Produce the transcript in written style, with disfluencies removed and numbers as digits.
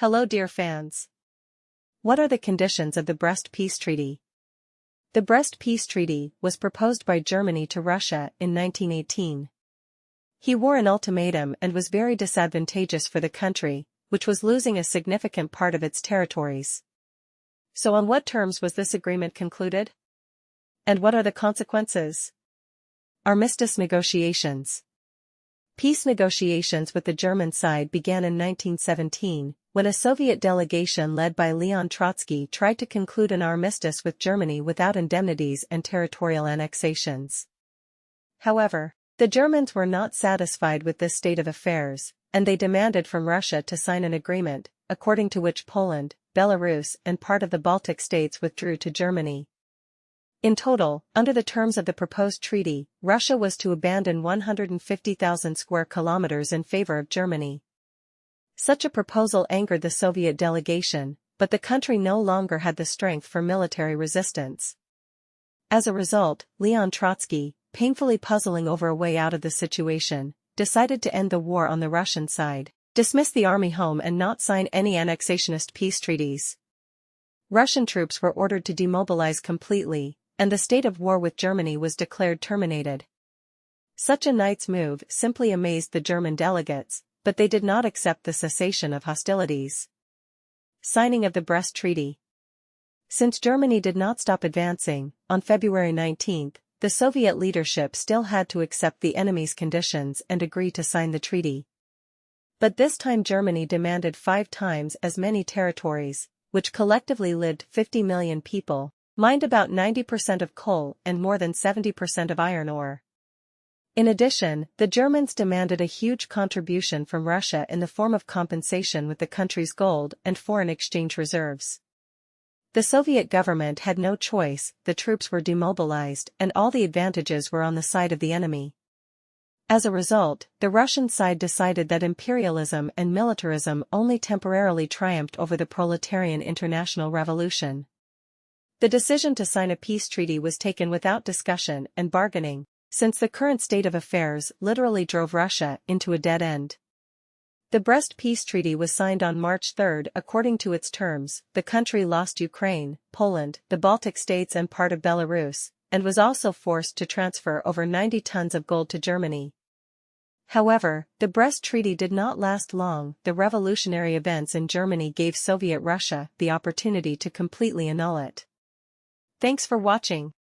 Hello dear fans. What are the conditions of the Brest Peace Treaty? The Brest Peace Treaty was proposed by Germany to Russia in 1918. He wore an ultimatum and was very disadvantageous for the country, which was losing a significant part of its territories. So on what terms was this agreement concluded? And what are the consequences? Armistice negotiations. Peace negotiations with the German side began in 1917, when a Soviet delegation led by Leon Trotsky tried to conclude an armistice with Germany without indemnities and territorial annexations. However, the Germans were not satisfied with this state of affairs, and they demanded from Russia to sign an agreement, according to which Poland, Belarus and part of the Baltic states withdrew to Germany. In total, under the terms of the proposed treaty, Russia was to abandon 150,000 square kilometers in favor of Germany. Such a proposal angered the Soviet delegation, but the country no longer had the strength for military resistance. As a result, Leon Trotsky, painfully puzzling over a way out of the situation, decided to end the war on the Russian side, dismiss the army home and not sign any annexationist peace treaties. Russian troops were ordered to demobilize completely, and the state of war with Germany was declared terminated. Such a night's move simply amazed the German delegates, but they did not accept the cessation of hostilities. Signing of the Brest Treaty. Since Germany did not stop advancing, on February 19, the Soviet leadership still had to accept the enemy's conditions and agree to sign the treaty. But this time Germany demanded 5 times as many territories, which collectively lived 50 million people, mined about 90% of coal and more than 70% of iron ore. In addition, the Germans demanded a huge contribution from Russia in the form of compensation with the country's gold and foreign exchange reserves. The Soviet government had no choice, the troops were demobilized and all the advantages were on the side of the enemy. As a result, the Russian side decided that imperialism and militarism only temporarily triumphed over the proletarian international revolution. The decision to sign a peace treaty was taken without discussion and bargaining, since the current state of affairs literally drove Russia into a dead end. The Brest Peace Treaty was signed on March 3. According to its terms, the country lost Ukraine, Poland, the Baltic states and part of Belarus, and was also forced to transfer over 90 tons of gold to Germany. However, the Brest Treaty did not last long. The revolutionary events in Germany gave Soviet Russia the opportunity to completely annul it. Thanks for watching.